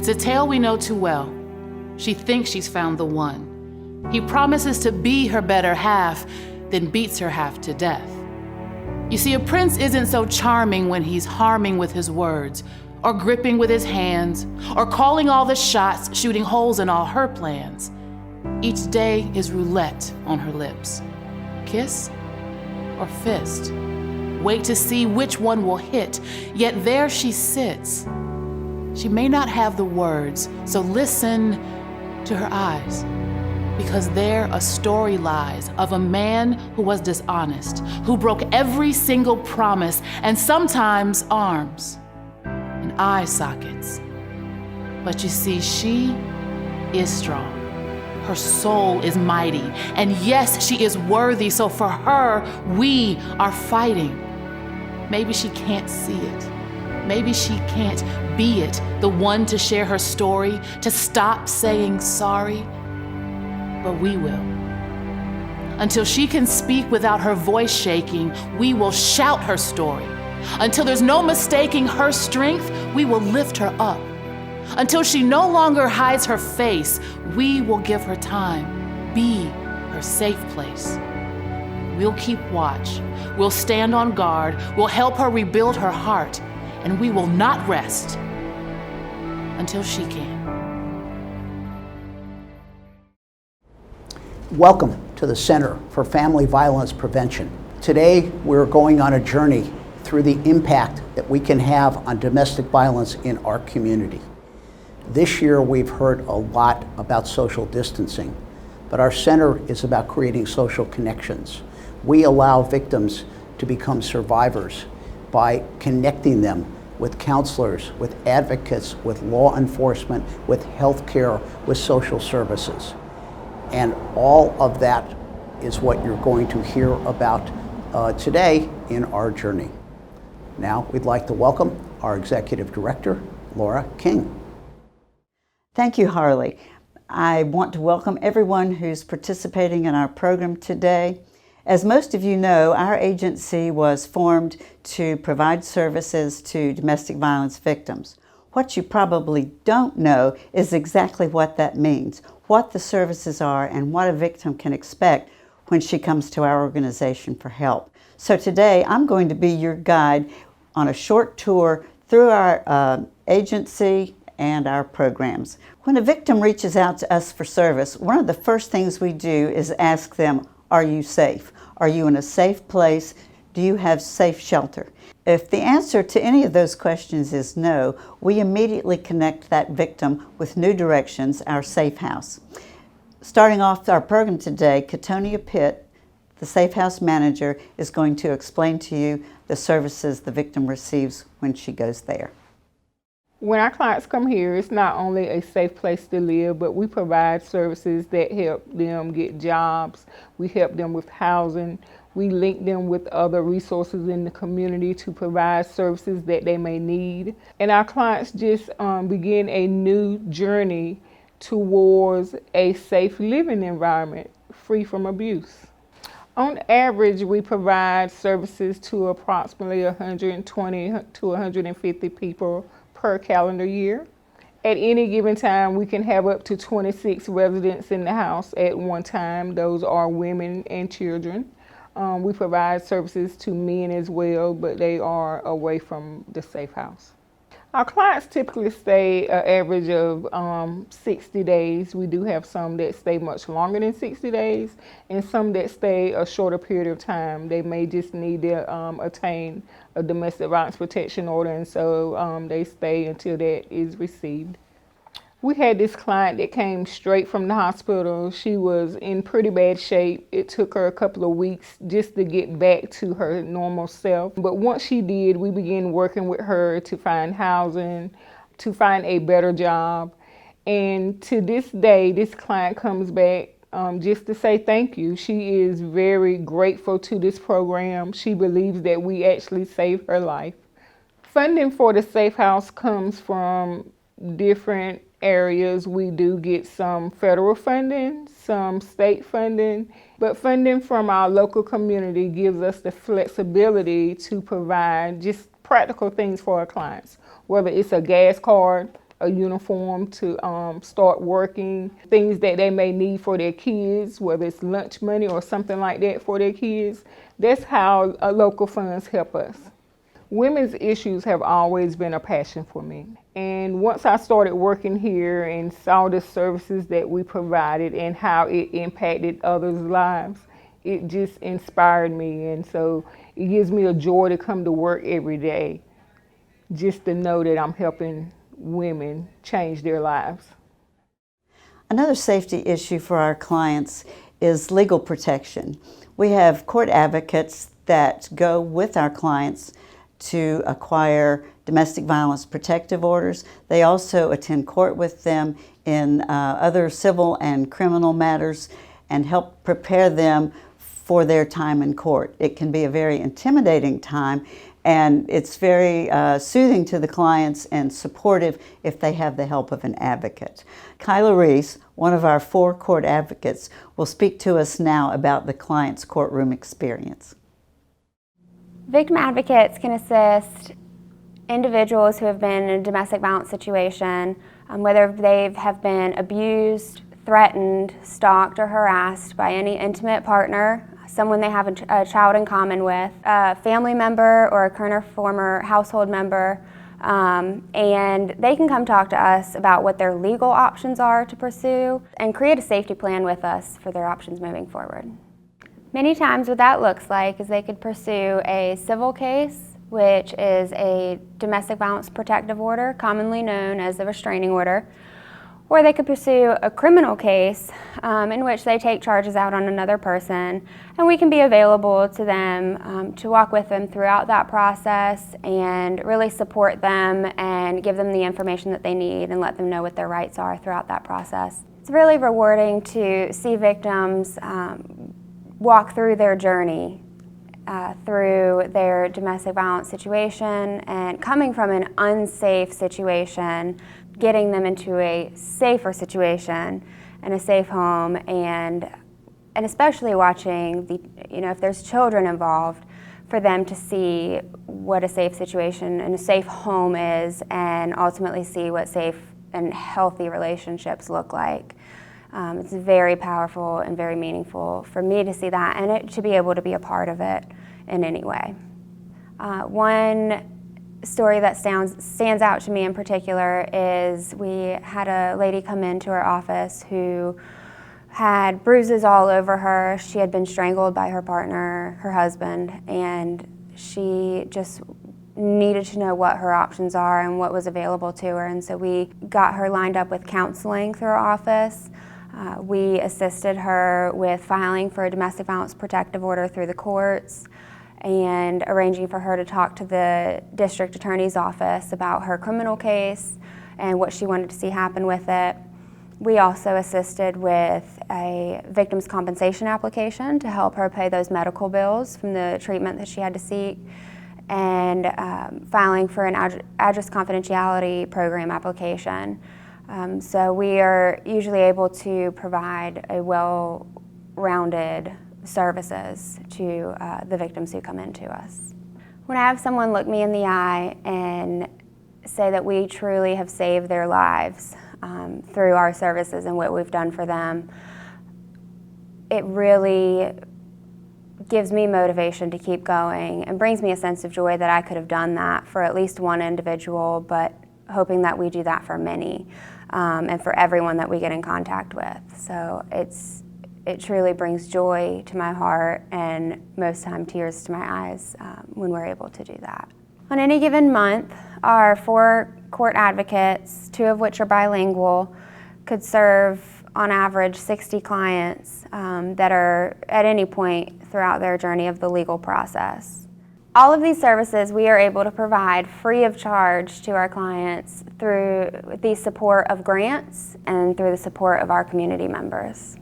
a tale we know too well. She thinks she's found the one. He promises to be her better half, then beats her half to death. You see, a prince isn't so charming when he's harming with his words, or gripping with his hands, or calling all the shots, shooting holes in all her plans. Each day is roulette on her lips. Kiss or fist? Wait to see which one will hit, yet there she sits. She may not have the words, so listen to her eyes, because there a story lies of a man who was dishonest, who broke every single promise, and sometimes arms and eye sockets. But you see, she is strong. Her soul is mighty, and yes, she is worthy, so for her, we are fighting. Maybe she can't see it. Maybe she can't be it, the one to share her story, to stop saying sorry. But we will. Until she can speak without her voice shaking, we will shout her story. Until there's no mistaking her strength, we will lift her up. Until she no longer hides her face, we will give her time, be her safe place. We'll keep watch, we'll stand on guard, we'll help her rebuild her heart, and we will not rest until she can. Welcome to the Center for Family Violence Prevention. Today, we're going on a journey through the impact that we can have on domestic violence in our community. This year, we've heard a lot about social distancing, but our center is about creating social connections. We allow victims to become survivors by connecting them with counselors, with advocates, with law enforcement, with healthcare, with social services. And all of that is what you're going to hear about today in our journey. Now, we'd like to welcome our Executive Director, Laura King. Thank you, Harley. I want to welcome everyone who's participating in our program today. As most of you know, our agency was formed to provide services to domestic violence victims. What you probably don't know is exactly what that means, what the services are, and what a victim can expect when she comes to our organization for help. So today, I'm going to be your guide on a short tour through our agency and our programs. When a victim reaches out to us for service, one of the first things we do is ask them, are you safe? Are you in a safe place? Do you have safe shelter? If the answer to any of those questions is no, we immediately connect that victim with New Directions, our safe house. Starting off our program today, Katonia Pitt, the safe house manager, is going to explain to you the services the victim receives when she goes there. When our clients come here, it's not only a safe place to live, but we provide services that help them get jobs. We help them with housing. We link them with other resources in the community to provide services that they may need. And our clients just begin a new journey towards a safe living environment, free from abuse. On average, we provide services to approximately 120 to 150 people per calendar year. At any given time, we can have up to 26 residents in the house at one time. Those are women and children. We provide services to men as well, but they are away from the safe house. Our clients typically stay an average of 60 days. We do have some that stay much longer than 60 days and some that stay a shorter period of time. They may just need to attain a domestic violence protection order, and so they stay until that is received. We had this client that came straight from the hospital. She was in pretty bad shape. It took her a couple of weeks just to get back to her normal self. But once she did, we began working with her to find housing, to find a better job. And to this day, this client comes back just to say thank you. She is very grateful to this program. She believes that we actually saved her life. Funding for the Safe House comes from different areas. We do get some federal funding, some state funding, but funding from our local community gives us the flexibility to provide just practical things for our clients, whether it's a gas card, a uniform to start working, things that they may need for their kids, whether it's lunch money or something like that for their kids. That's how local funds help us. Women's issues have always been a passion for me. And once I started working here and saw the services that we provided and how it impacted others' lives, it just inspired me. And so it gives me a joy to come to work every day, just to know that I'm helping women change their lives. Another safety issue for our clients is legal protection. We have court advocates that go with our clients to acquire domestic violence protective orders. They also attend court with them in other civil and criminal matters and help prepare them for their time in court. It can be a very intimidating time, and it's very soothing to the clients and supportive if they have the help of an advocate. Kyla Reese, one of our 4 court advocates, will speak to us now about the client's courtroom experience. Victim advocates can assist individuals who have been in a domestic violence situation, whether they have been abused, threatened, stalked, or harassed by any intimate partner, someone they have a child in common with, a family member or a current or former household member, and they can come talk to us about what their legal options are to pursue and create a safety plan with us for their options moving forward. Many times what that looks like is they could pursue a civil case, which is a domestic violence protective order, commonly known as a restraining order, or they could pursue a criminal case in which they take charges out on another person, and we can be available to them to walk with them throughout that process and really support them and give them the information that they need and let them know what their rights are throughout that process. It's really rewarding to see victims walk through their journey through their domestic violence situation and coming from an unsafe situation, getting them into a safer situation and a safe home, and especially watching if there's children involved, for them to see what a safe situation and a safe home is, and ultimately see what safe and healthy relationships look like. It's very powerful and very meaningful for me to see that and to be able to be a part of it in any way. One story that stands out to me in particular is we had a lady come into our office who had bruises all over her. She had been strangled by her partner, her husband, and she just needed to know what her options are and what was available to her. And so we got her lined up with counseling through our office. We assisted her with filing for a domestic violence protective order through the courts and arranging for her to talk to the district attorney's office about her criminal case and what she wanted to see happen with it. We also assisted with a victim's compensation application to help her pay those medical bills from the treatment that she had to seek, and filing for an address confidentiality program application. So we are usually able to provide a well-rounded services to the victims who come into us. When I have someone look me in the eye and say that we truly have saved their lives through our services and what we've done for them, it really gives me motivation to keep going and brings me a sense of joy that I could have done that for at least one individual, but hoping that we do that for many and for everyone that we get in contact with. So it truly brings joy to my heart and most time tears to my eyes when we're able to do that. On any given month, our 4 court advocates, 2 of which are bilingual, could serve on average 60 clients that are at any point throughout their journey of the legal process. All of these services we are able to provide free of charge to our clients through the support of grants and through the support of our community members.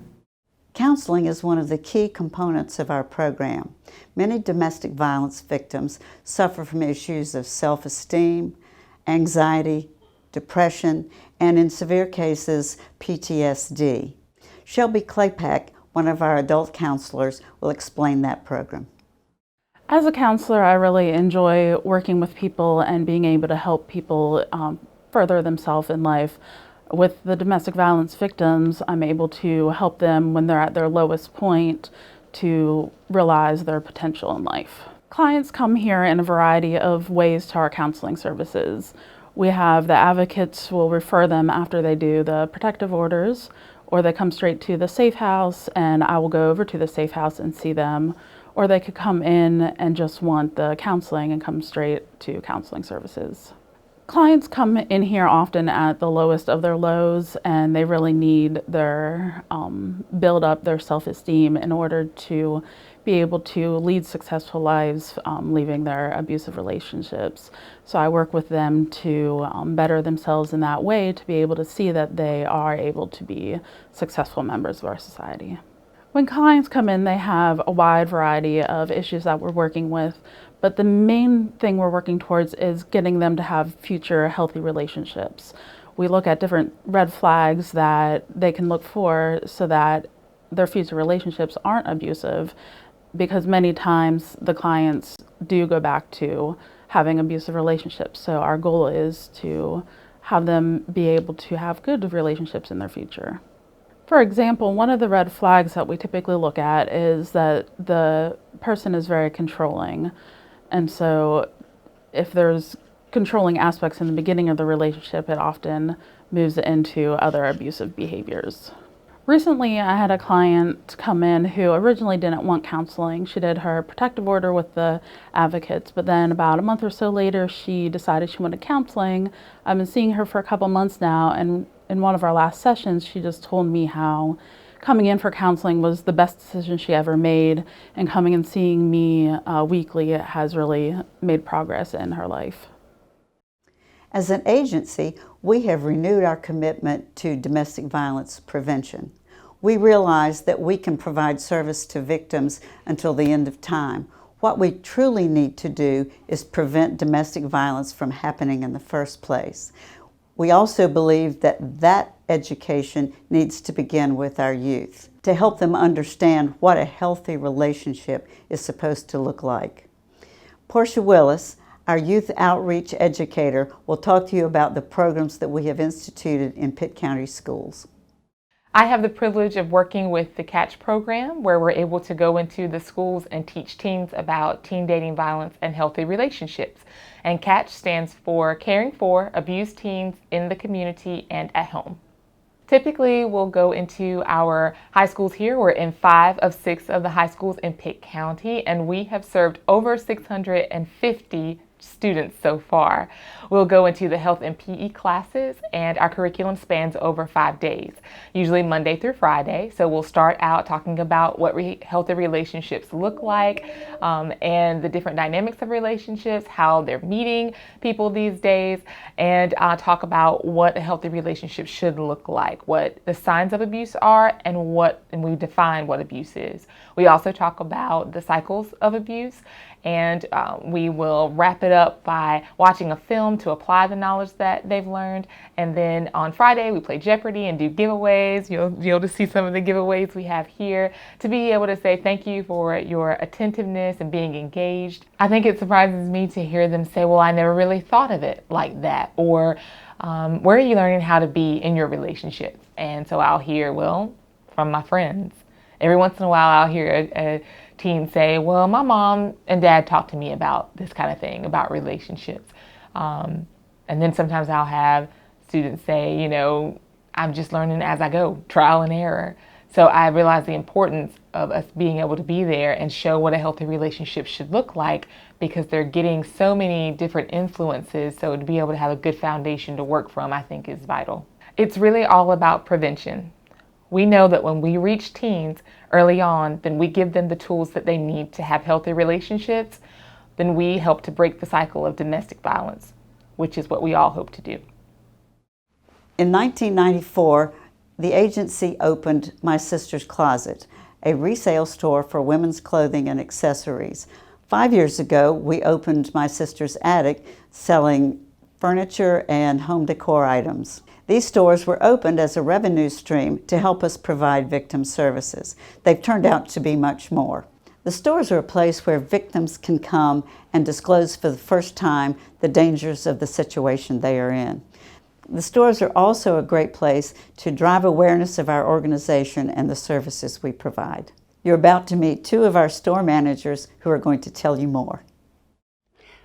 Counseling is one of the key components of our program. Many domestic violence victims suffer from issues of self-esteem, anxiety, depression, and in severe cases, PTSD. Shelby Claypack, one of our adult counselors, will explain that program. As a counselor, I really enjoy working with people and being able to help people further themselves in life. With the domestic violence victims, I'm able to help them when they're at their lowest point to realize their potential in life. Clients come here in a variety of ways to our counseling services. We have the advocates will refer them after they do the protective orders, or they come straight to the safe house and I will go over to the safe house and see them, or they could come in and just want the counseling and come straight to counseling services. Clients come in here often at the lowest of their lows, and they really need their build up their self-esteem in order to be able to lead successful lives, leaving their abusive relationships. So I work with them to better themselves in that way, to be able to see that they are able to be successful members of our society. When clients come in, they have a wide variety of issues that we're working with, but the main thing we're working towards is getting them to have future healthy relationships. We look at different red flags that they can look for so that their future relationships aren't abusive, because many times the clients do go back to having abusive relationships. So our goal is to have them be able to have good relationships in their future. For example, one of the red flags that we typically look at is that the person is very controlling. And so if there's controlling aspects in the beginning of the relationship, it often moves into other abusive behaviors. Recently, I had a client come in who originally didn't want counseling. She did her protective order with the advocates, but then about a month or so later, she decided she wanted counseling. I've been seeing her for a couple months now, and in one of our last sessions, she just told me how coming in for counseling was the best decision she ever made, and coming and seeing me weekly has really made progress in her life. As an agency, we have renewed our commitment to domestic violence prevention. We realize that we can provide service to victims until the end of time. What we truly need to do is prevent domestic violence from happening in the first place. We also believe that education needs to begin with our youth to help them understand what a healthy relationship is supposed to look like. Portia Willis, our youth outreach educator, will talk to you about the programs that we have instituted in Pitt County schools. I have the privilege of working with the CATCH program, where we're able to go into the schools and teach teens about teen dating violence and healthy relationships. And CATCH stands for Caring for Abused Teens in the Community and at Home. Typically, we'll go into our high schools here. We're in 5 of 6 of the high schools in Pitt County, and we have served over 650 students so far. We'll go into the health and PE classes, and our curriculum spans over 5 days, usually Monday through Friday. So we'll start out talking about what healthy relationships look like, and the different dynamics of relationships, how they're meeting people these days, and talk about what a healthy relationship should look like, what the signs of abuse are, and we define what abuse is. We also talk about the cycles of abuse, and we will wrap it up by watching a film to apply the knowledge that they've learned. And then on Friday, we play Jeopardy and do giveaways. You'll be able to see some of the giveaways we have here to be able to say thank you for your attentiveness and being engaged. I think it surprises me to hear them say, well, I never really thought of it like that. Or where are you learning how to be in your relationship? And so I'll hear, well, from my friends. Every once in a while, I'll hear a teen say, well, my mom and dad talked to me about this kind of thing, about relationships. And then sometimes I'll have students say, I'm just learning as I go, trial and error. So I realize the importance of us being able to be there and show what a healthy relationship should look like, because they're getting so many different influences. So to be able to have a good foundation to work from, I think is vital. It's really all about prevention. We know that when we reach teens early on, then we give them the tools that they need to have healthy relationships, then we help to break the cycle of domestic violence, which is what we all hope to do. In 1994, the agency opened My Sister's Closet, a resale store for women's clothing and accessories. 5 years ago, we opened My Sister's Attic, selling furniture and home decor items. These stores were opened as a revenue stream to help us provide victim services. They've turned out to be much more. The stores are a place where victims can come and disclose for the first time the dangers of the situation they are in. The stores are also a great place to drive awareness of our organization and the services we provide. You're about to meet two of our store managers who are going to tell you more.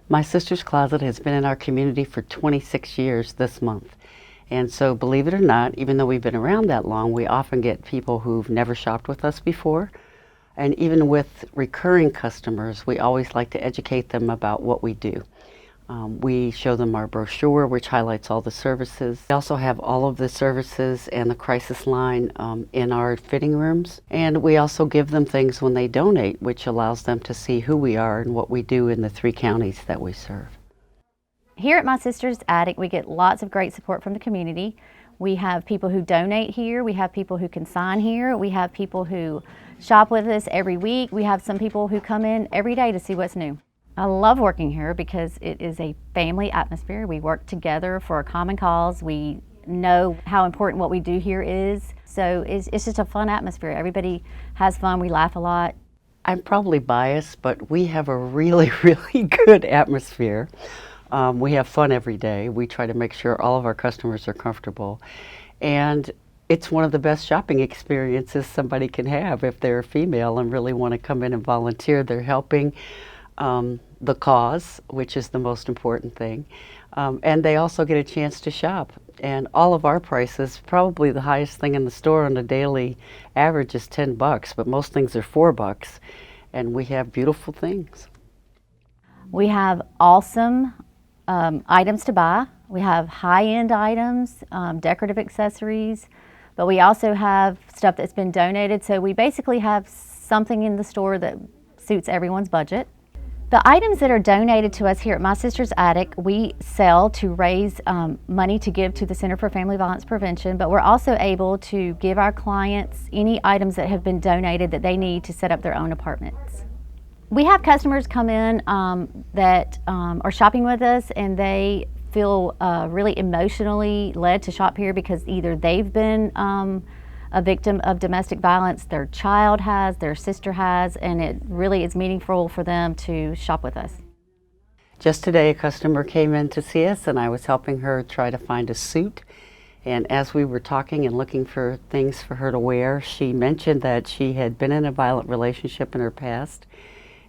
My Sister's Closet has been in our community for 26 years this month. And so, believe it or not, even though we've been around that long, we often get people who've never shopped with us before. And even with recurring customers, we always like to educate them about what we do. We show them our brochure, which highlights all the services. We also have all of the services and the crisis line in our fitting rooms. And we also give them things when they donate, which allows them to see who we are and what we do in the 3 counties that we serve. Here at My Sister's Attic, we get lots of great support from the community. We have people who donate here. We have people who consign here. We have people who shop with us every week. We have some people who come in every day to see what's new. I love working here because it is a family atmosphere. We work together for a common cause. We know how important what we do here is. So it's just a fun atmosphere. Everybody has fun. We laugh a lot. I'm probably biased, but we have a really, really good atmosphere. We have fun every day. We try to make sure all of our customers are comfortable. And it's one of the best shopping experiences somebody can have if they're a female and really want to come in and volunteer. They're helping the cause, which is the most important thing. And they also get a chance to shop. And all of our prices, probably the highest thing in the store on a daily average is $10, but most things are $4. And we have beautiful things. We have awesome items to buy. We have high-end items, decorative accessories, but we also have stuff that's been donated. So we basically have something in the store that suits everyone's budget. The items that are donated to us here at My Sister's Attic, we sell to raise money to give to the Center for Family Violence Prevention, but we're also able to give our clients any items that have been donated that they need to set up their own apartments. We have customers come in that are shopping with us, and they feel really emotionally led to shop here because either they've been a victim of domestic violence, their child has, their sister has, and it really is meaningful for them to shop with us. Just today, a customer came in to see us, and I was helping her try to find a suit. And as we were talking and looking for things for her to wear, she mentioned that she had been in a violent relationship in her past,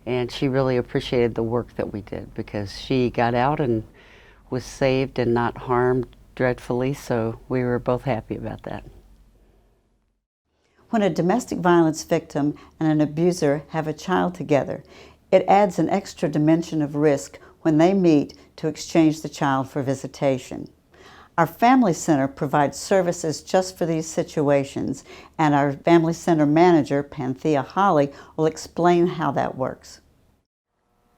and she really appreciated the work that we did because she got out and was saved and not harmed dreadfully, so we were both happy about that. When a domestic violence victim and an abuser have a child together, it adds an extra dimension of risk when they meet to exchange the child for visitation. Our Family Center provides services just for these situations, and our Family Center manager, Panthea Holly, will explain how that works.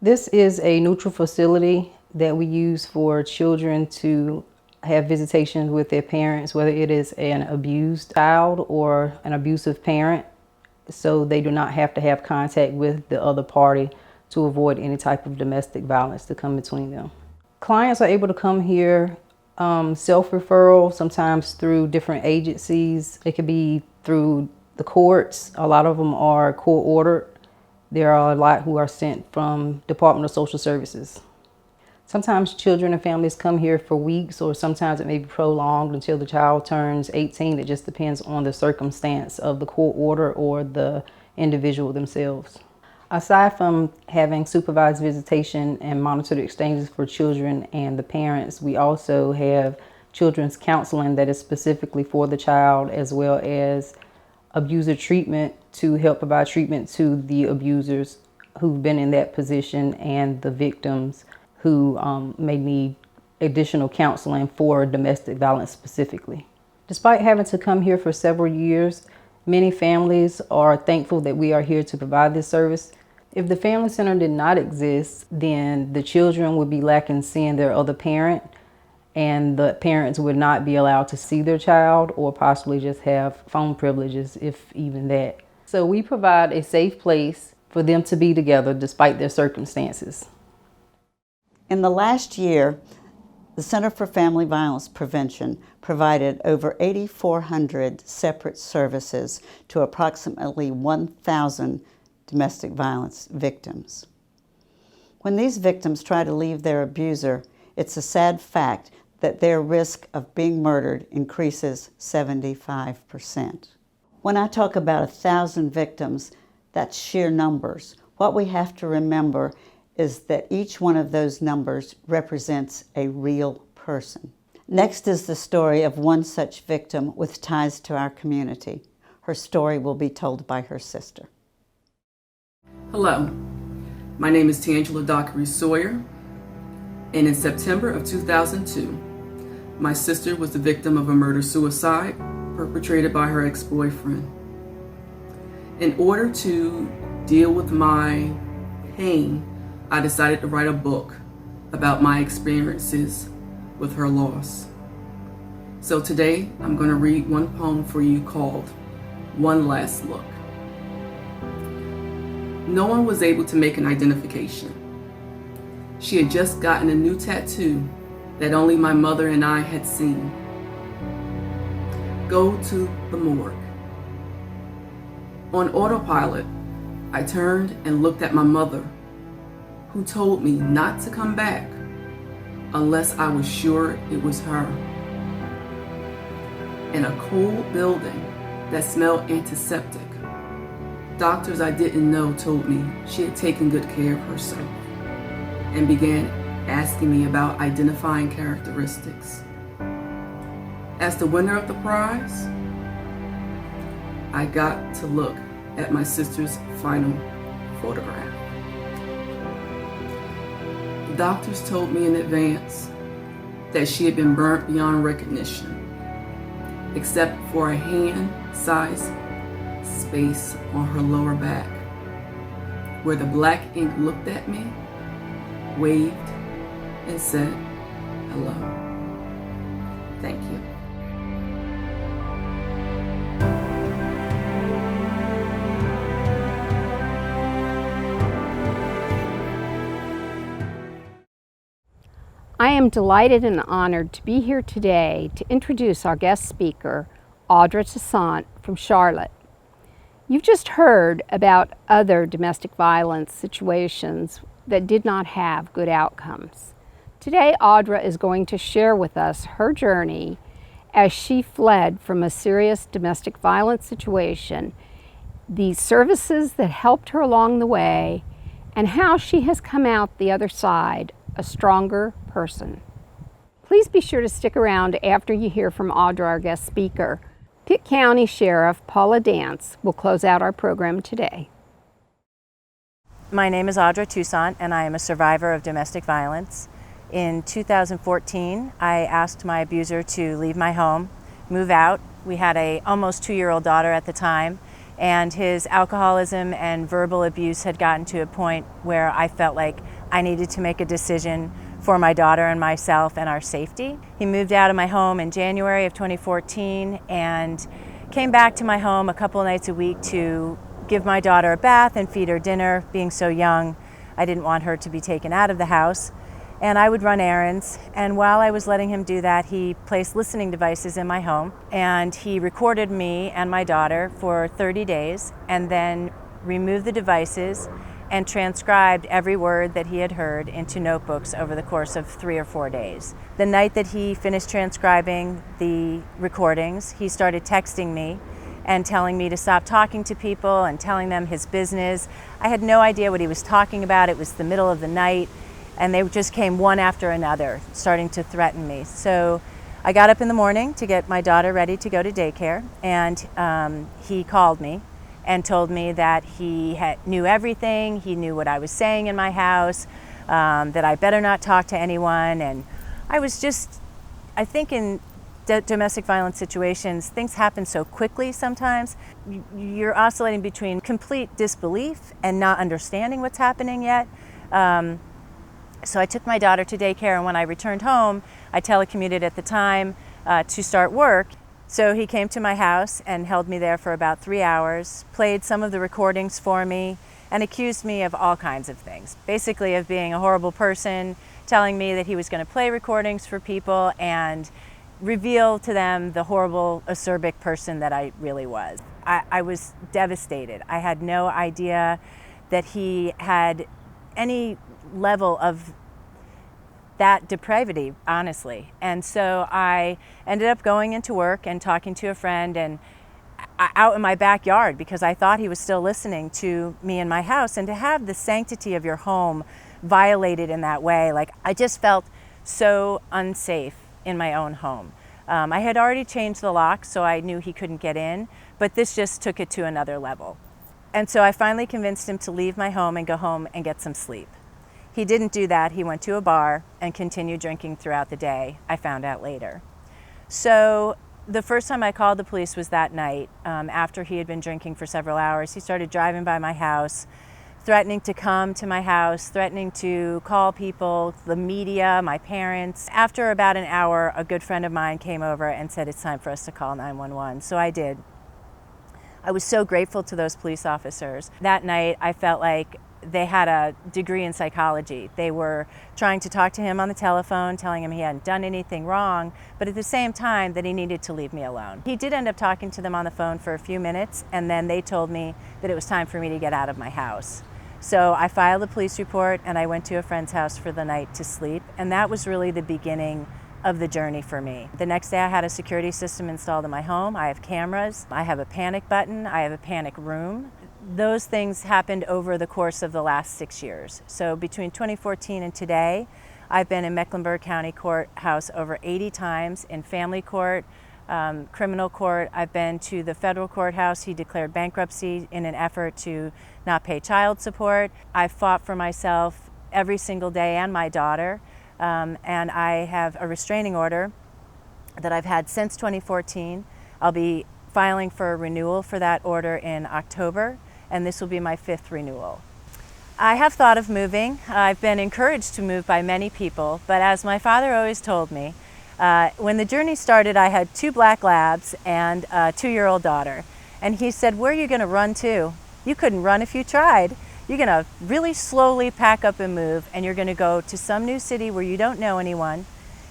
This is a neutral facility that we use for children to have visitation with their parents, whether it is an abused child or an abusive parent, so they do not have to have contact with the other party to avoid any type of domestic violence to come between them. Clients are able to come here self-referral, sometimes through different agencies. It could be through the courts. A lot of them are court-ordered. There are a lot who are sent from Department of Social Services. Sometimes children and families come here for weeks, or sometimes it may be prolonged until the child turns 18. It just depends on the circumstance of the court order or the individual themselves. Aside from having supervised visitation and monitored exchanges for children and the parents, we also have children's counseling that is specifically for the child, as well as abuser treatment to help provide treatment to the abusers who've been in that position and the victims who may need additional counseling for domestic violence specifically. Despite having to come here for several years, many families are thankful that we are here to provide this service. If the Family Center did not exist, then the children would be lacking seeing their other parent, and the parents would not be allowed to see their child or possibly just have phone privileges, if even that. So we provide a safe place for them to be together despite their circumstances. In the last year, the Center for Family Violence Prevention provided over 8,400 separate services to approximately 1,000 domestic violence victims. When these victims try to leave their abuser, it's a sad fact that their risk of being murdered increases 75%. When I talk about 1,000 victims, that's sheer numbers. What we have to remember is that each one of those numbers represents a real person. Next is the story of one such victim with ties to our community. Her story will be told by her sister. Hello, my name is Tangela Dockery Sawyer, and in September of 2002, my sister was the victim of a murder-suicide perpetrated by her ex-boyfriend. In order to deal with my pain, I decided to write a book about my experiences with her loss. So today, I'm going to read one poem for you called One Last Look. No one was able to make an identification. She had just gotten a new tattoo that only my mother and I had seen. Go to the morgue. On autopilot, I turned and looked at my mother, who told me not to come back unless I was sure it was her. In a cold building that smelled antiseptic, doctors I didn't know told me she had taken good care of herself and began asking me about identifying characteristics. As the winner of the prize, I got to look at my sister's final photograph. The doctors told me in advance that she had been burnt beyond recognition, except for a hand-sized space on her lower back, where the black ink looked at me, waved, and said, hello. Thank you. I am delighted and honored to be here today to introduce our guest speaker, Audra Touissant from Charlotte. You've just heard about other domestic violence situations that did not have good outcomes. Today, Audra is going to share with us her journey as she fled from a serious domestic violence situation, the services that helped her along the way, and how she has come out the other side a stronger person. Please be sure to stick around after you hear from Audra, our guest speaker. Pitt County Sheriff Paula Dance will close out our program today. My name is Audra Touissant, and I am a survivor of domestic violence. In 2014, I asked my abuser to leave my home, move out. We had an almost 2-year-old daughter at the time, and his alcoholism and verbal abuse had gotten to a point where I felt like I needed to make a decision for my daughter and myself and our safety. He moved out of my home in January of 2014 and came back to my home a couple of nights a week to give my daughter a bath and feed her dinner. Being so young, I didn't want her to be taken out of the house. And I would run errands, and while I was letting him do that, he placed listening devices in my home, and he recorded me and my daughter for 30 days, and then removed the devices and transcribed every word that he had heard into notebooks over the course of 3 or 4 days. The night that he finished transcribing the recordings, he started texting me and telling me to stop talking to people and telling them his business. I had no idea what he was talking about. It was the middle of the night, and they just came one after another, starting to threaten me. So I got up in the morning to get my daughter ready to go to daycare, and he called me and told me that he knew everything. He knew what I was saying in my house, that I better not talk to anyone. And I was just, I think in domestic violence situations, things happen so quickly sometimes. You're oscillating between complete disbelief and not understanding what's happening yet. So I took my daughter to daycare, and when I returned home, I telecommuted at the time to start work. So he came to my house and held me there for about 3 hours, played some of the recordings for me, and accused me of all kinds of things. Basically of being a horrible person, telling me that he was going to play recordings for people and reveal to them the horrible, acerbic person that I really was. I was devastated. I had no idea that he had any level of that depravity, honestly. And so I ended up going into work and talking to a friend and out in my backyard because I thought he was still listening to me in my house. And to have the sanctity of your home violated in that way, like I just felt so unsafe in my own home. I had already changed the lock, so I knew he couldn't get in, but this just took it to another level. And so I finally convinced him to leave my home and go home and get some sleep. He didn't do that. He went to a bar and continued drinking throughout the day, I found out later. So the first time I called the police was that night. After he had been drinking for several hours, he started driving by my house, threatening to come to my house, threatening to call people, the media, my parents. After about an hour, a good friend of mine came over and said it's time for us to call 911. So I did. I was so grateful to those police officers. That night, I felt like they had a degree in psychology. They were trying to talk to him on the telephone, telling him he hadn't done anything wrong, but at the same time that he needed to leave me alone. He did end up talking to them on the phone for a few minutes, and then they told me that it was time for me to get out of my house. So I filed a police report and I went to a friend's house for the night to sleep, and that was really the beginning of the journey for me. The next day I had a security system installed in my home. I have cameras, I have a panic button, I have a panic room. Those things happened over the course of the last 6 years. So between 2014 and today, I've been in Mecklenburg County Courthouse over 80 times, in family court, criminal court. I've been to the federal courthouse. He declared bankruptcy in an effort to not pay child support. I've fought for myself every single day and my daughter, and I have a restraining order that I've had since 2014. I'll be filing for a renewal for that order in October, and this will be my 5th renewal. I have thought of moving. I've been encouraged to move by many people, but as my father always told me, when the journey started, I had 2 black labs and a 2-year-old daughter. And he said, "Where are you gonna run to? You couldn't run if you tried. You're gonna really slowly pack up and move, and you're gonna go to some new city where you don't know anyone,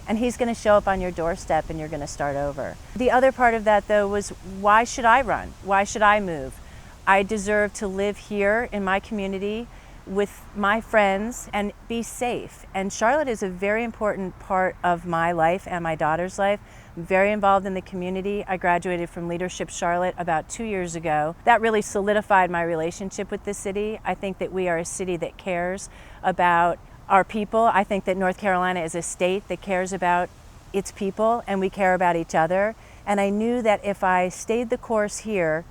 and he's gonna show up on your doorstep and you're gonna start over." The other part of that though was, why should I run? Why should I move? I deserve to live here in my community with my friends and be safe. And Charlotte is a very important part of my life and my daughter's life. I'm very involved in the community. I graduated from Leadership Charlotte about 2 years ago. That really solidified my relationship with the city. I think that we are a city that cares about our people. I think that North Carolina is a state that cares about its people, and we care about each other. And I knew that if I stayed the course here,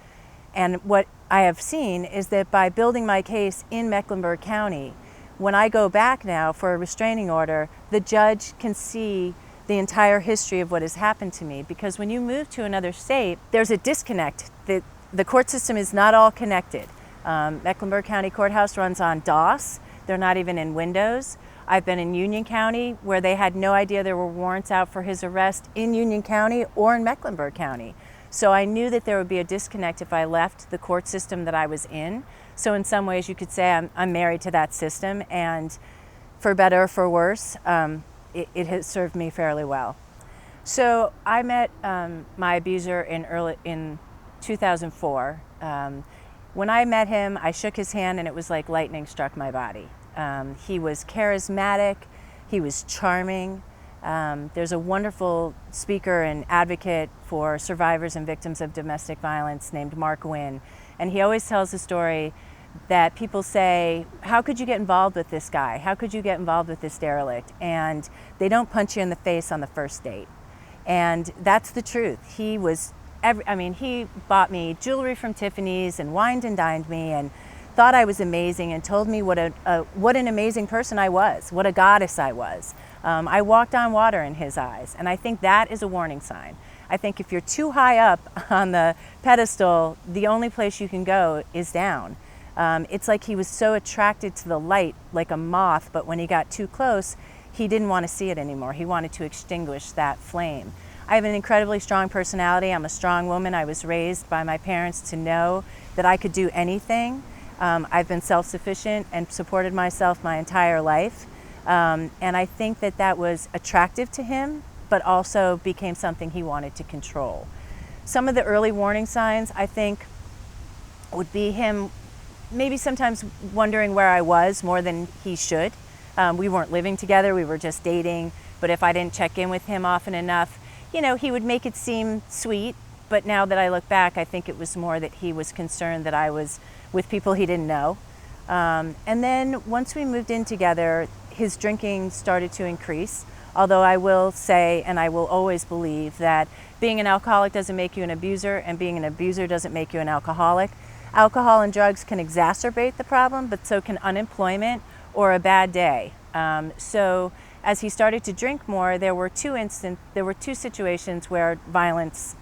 and what I have seen is that by building my case in Mecklenburg County, when I go back now for a restraining order, the judge can see the entire history of what has happened to me. Because when you move to another state, there's a disconnect. The court system is not all connected. Mecklenburg County Courthouse runs on DOS. They're not even in Windows. I've been in Union County where they had no idea there were warrants out for his arrest in Union County or in Mecklenburg County. So I knew that there would be a disconnect if I left the court system that I was in. So in some ways you could say I'm married to that system, and for better or for worse, it has served me fairly well. So I met my abuser in 2004. When I met him, I shook his hand and it was like lightning struck my body. He was charismatic, he was charming. There's a wonderful speaker and advocate for survivors and victims of domestic violence named Mark Wynn, and he always tells the story that people say, "How could you get involved with this guy? How could you get involved with this derelict?" And they don't punch you in the face on the first date. And that's the truth. He was, he bought me jewelry from Tiffany's and wined and dined me and thought I was amazing and told me what an amazing person I was, what a goddess I was. I walked on water in his eyes, and I think that is a warning sign. I think if you're too high up on the pedestal, the only place you can go is down. It's like he was so attracted to the light, like a moth, but when he got too close, he didn't want to see it anymore. He wanted to extinguish that flame. I have an incredibly strong personality. I'm a strong woman. I was raised by my parents to know that I could do anything. I've been self-sufficient and supported myself my entire life. And I think that that was attractive to him, but also became something he wanted to control. Some of the early warning signs, I think, would be him maybe sometimes wondering where I was more than he should. We weren't living together, we were just dating, but if I didn't check in with him often enough, you know, he would make it seem sweet, but now that I look back, I think it was more that he was concerned that I was with people he didn't know. And then once we moved in together, his drinking started to increase, although I will say, and I will always believe, that being an alcoholic doesn't make you an abuser, and being an abuser doesn't make you an alcoholic. Alcohol and drugs can exacerbate the problem, but so can unemployment or a bad day. So as he started to drink more, there were two situations where violence,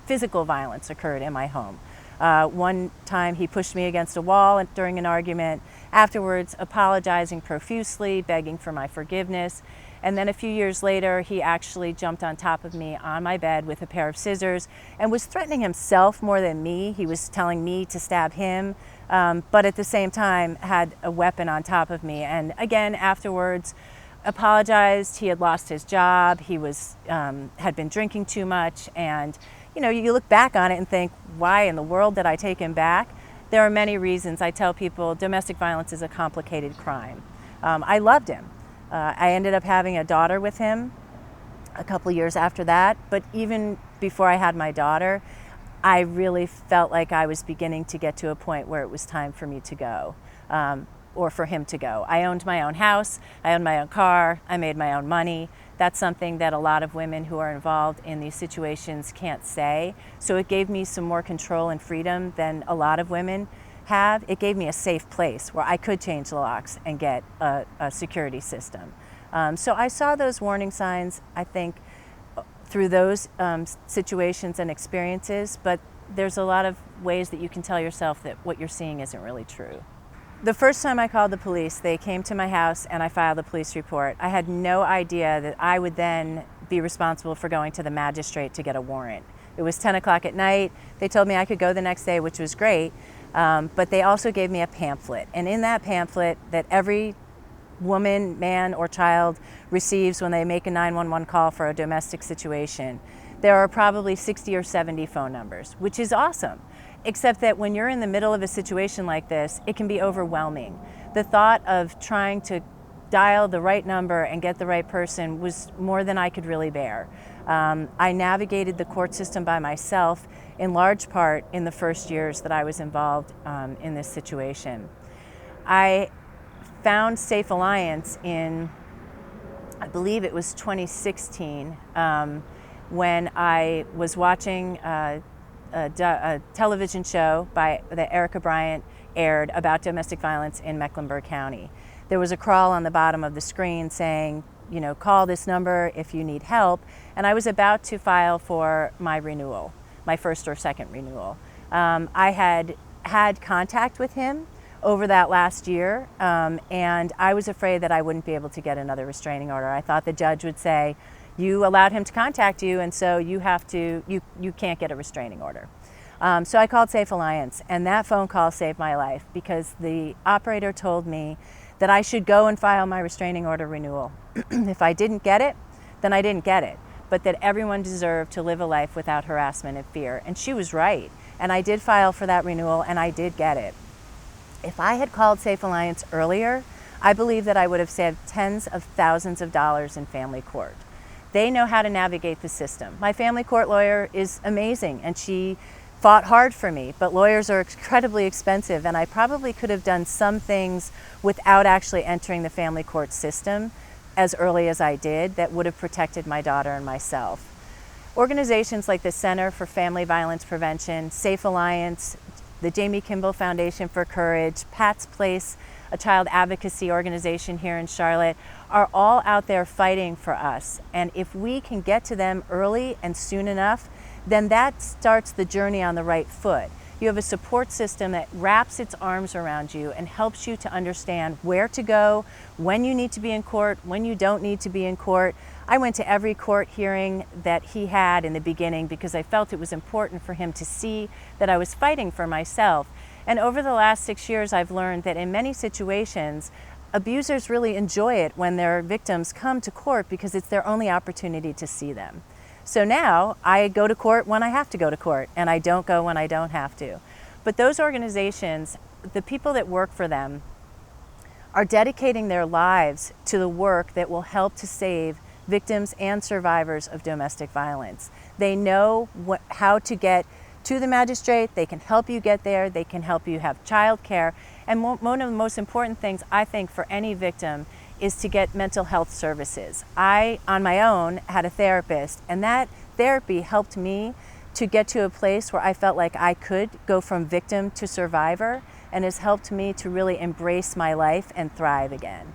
physical violence occurred in my home. One time he pushed me against a wall during an argument, afterwards apologizing profusely, begging for my forgiveness. And then a few years later, he actually jumped on top of me on my bed with a pair of scissors and was threatening himself more than me. He was telling me to stab him, but at the same time had a weapon on top of me. And again, afterwards, apologized. He had lost his job. He was had been drinking too much. And you know, you look back on it and think, why in the world did I take him back? There are many reasons. I tell people domestic violence is a complicated crime. I loved him. I ended up having a daughter with him a couple years after that, but even before I had my daughter, I really felt like I was beginning to get to a point where it was time for me to go, or for him to go. I owned my own house, I owned my own car, I made my own money. That's something that a lot of women who are involved in these situations can't say. So it gave me some more control and freedom than a lot of women have. It gave me a safe place where I could change the locks and get a security system. So I saw those warning signs, I think, through those situations and experiences, but there's a lot of ways that you can tell yourself that what you're seeing isn't really true. The first time I called the police, they came to my house and I filed a police report. I had no idea that I would then be responsible for going to the magistrate to get a warrant. It was 10 o'clock at night. They told me I could go the next day, which was great. But they also gave me a pamphlet. And in that pamphlet that every woman, man, or child receives when they make a 911 call for a domestic situation, there are probably 60 or 70 phone numbers, which is awesome. Except that when you're in the middle of a situation like this, it can be overwhelming. The thought of trying to dial the right number and get the right person was more than I could really bear. I navigated the court system by myself, in large part in the first years that I was involved in this situation. I found Safe Alliance in, I believe it was 2016, when I was watching a television show that Erica Bryant aired about domestic violence in Mecklenburg County. There was a crawl on the bottom of the screen saying, you know, call this number if you need help. And I was about to file for my renewal, my first or second renewal. I had contact with him over that last year, and I was afraid that I wouldn't be able to get another restraining order. I thought the judge would say, you allowed him to contact you, and so you can't get a restraining order. So I called Safe Alliance, and that phone call saved my life because the operator told me that I should go and file my restraining order renewal. If I didn't get it, then I didn't get it, but that everyone deserved to live a life without harassment and fear. And she was right, and I did file for that renewal, and I did get it. If I had called Safe Alliance earlier, I believe that I would have saved tens of thousands of dollars in family court. They know how to navigate the system. My family court lawyer is amazing, and she fought hard for me, but lawyers are incredibly expensive, and I probably could have done some things without actually entering the family court system as early as I did that would have protected my daughter and myself. Organizations like the Center for Family Violence Prevention, Safe Alliance, the Jamie Kimball Foundation for Courage, Pat's Place, a child advocacy organization here in Charlotte, are all out there fighting for us. And if we can get to them early and soon enough, then that starts the journey on the right foot. You have a support system that wraps its arms around you and helps you to understand where to go, when you need to be in court, when you don't need to be in court. I went to every court hearing that he had in the beginning because I felt it was important for him to see that I was fighting for myself. And over the last 6 years, I've learned that in many situations, abusers really enjoy it when their victims come to court because it's their only opportunity to see them. So now I go to court when I have to go to court, and I don't go when I don't have to. But those organizations, the people that work for them, are dedicating their lives to the work that will help to save victims and survivors of domestic violence. They know how to get to the magistrate, they can help you get there, they can help you have child care, and one of the most important things I think for any victim is to get mental health services. I, on my own, had a therapist, and that therapy helped me to get to a place where I felt like I could go from victim to survivor, and has helped me to really embrace my life and thrive again.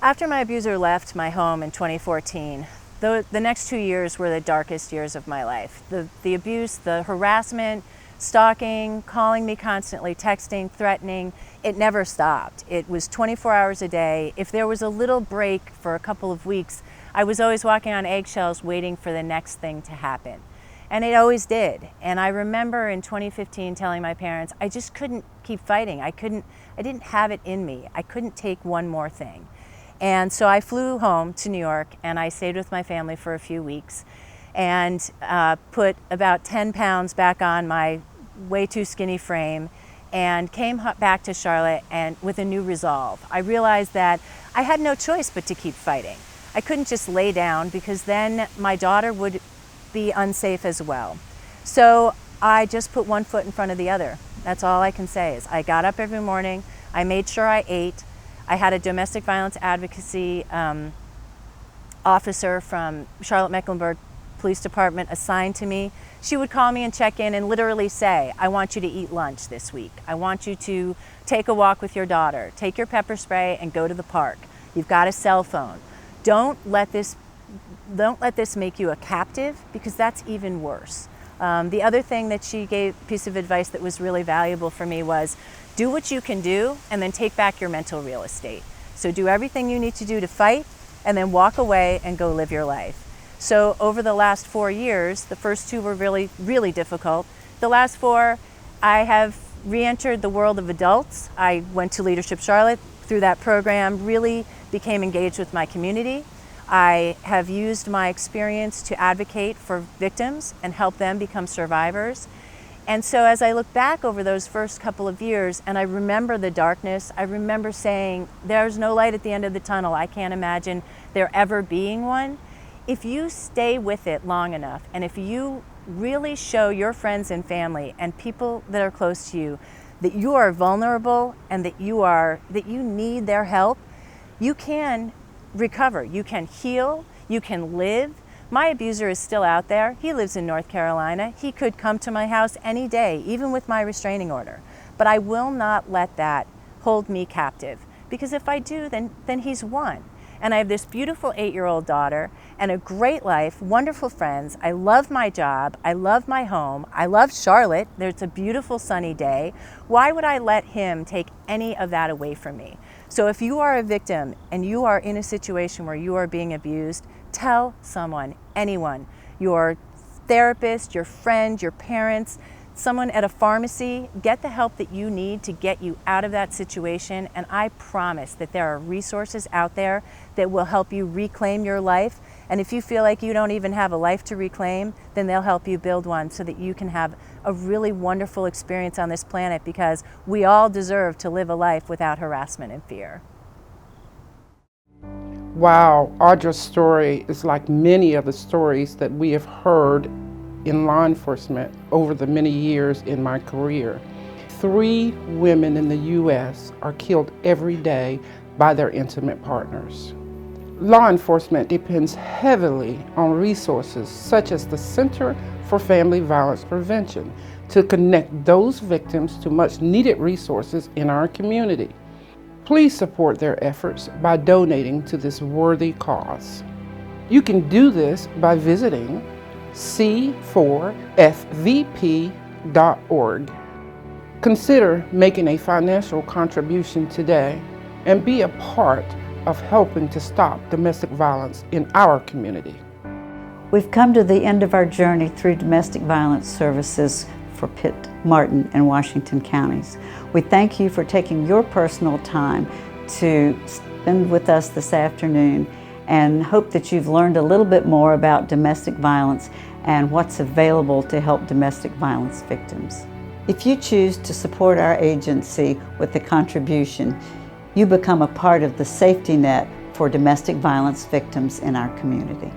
After my abuser left my home in 2014, the next 2 years were the darkest years of my life. The abuse, the harassment, stalking, calling me constantly, texting, threatening, it never stopped. It was 24 hours a day. If there was a little break for a couple of weeks, I was always walking on eggshells waiting for the next thing to happen. And it always did. And I remember in 2015 telling my parents, I just couldn't keep fighting. I didn't have it in me. I couldn't take one more thing. And so I flew home to New York and I stayed with my family for a few weeks and put about 10 pounds back on my way too skinny frame and came back to Charlotte and with a new resolve. I realized that I had no choice but to keep fighting. I couldn't just lay down because then my daughter would be unsafe as well. So I just put one foot in front of the other. That's all I can say is I got up every morning, I made sure I ate. I had a domestic violence advocacy officer from Charlotte-Mecklenburg Police Department assigned to me. She would call me and check in and literally say, I want you to eat lunch this week. I want you to take a walk with your daughter. Take your pepper spray and go to the park. You've got a cell phone. Don't let this make you a captive, because that's even worse. The other thing that she gave, piece of advice that was really valuable for me was, do what you can do and then take back your mental real estate. So do everything you need to do to fight and then walk away and go live your life. So over the last 4 years, the first 2 were really, really difficult. The last 4, I have re-entered the world of adults. I went to Leadership Charlotte. Through that program, really became engaged with my community. I have used my experience to advocate for victims and help them become survivors. And so as I look back over those first couple of years and I remember the darkness, I remember saying, there's no light at the end of the tunnel. I can't imagine there ever being one. If you stay with it long enough, and if you really show your friends and family and people that are close to you that you are vulnerable and that you need their help, you can recover, you can heal, you can live. My abuser is still out there. He lives in North Carolina. He could come to my house any day, even with my restraining order. But I will not let that hold me captive, because if I do, then he's won. And I have this beautiful 8-year-old daughter and a great life, wonderful friends. I love my job. I love my home. I love Charlotte. There's a beautiful sunny day. Why would I let him take any of that away from me? So if you are a victim and you are in a situation where you are being abused, tell someone, anyone, your therapist, your friend, your parents, someone at a pharmacy. Get the help that you need to get you out of that situation, and I promise that there are resources out there that will help you reclaim your life. And if you feel like you don't even have a life to reclaim, then they'll help you build one so that you can have a really wonderful experience on this planet, because we all deserve to live a life without harassment and fear. Wow, Audra's story is like many of the stories that we have heard in law enforcement over the many years in my career. 3 women in the U.S. are killed every day by their intimate partners. Law enforcement depends heavily on resources such as the Center for Family Violence Prevention to connect those victims to much needed resources in our community. Please support their efforts by donating to this worthy cause. You can do this by visiting c4fvp.org. Consider making a financial contribution today and be a part of helping to stop domestic violence in our community. We've come to the end of our journey through domestic violence services for Pitt, Martin, and Washington counties. We thank you for taking your personal time to spend with us this afternoon, and hope that you've learned a little bit more about domestic violence and what's available to help domestic violence victims. If you choose to support our agency with a contribution, you become a part of the safety net for domestic violence victims in our community.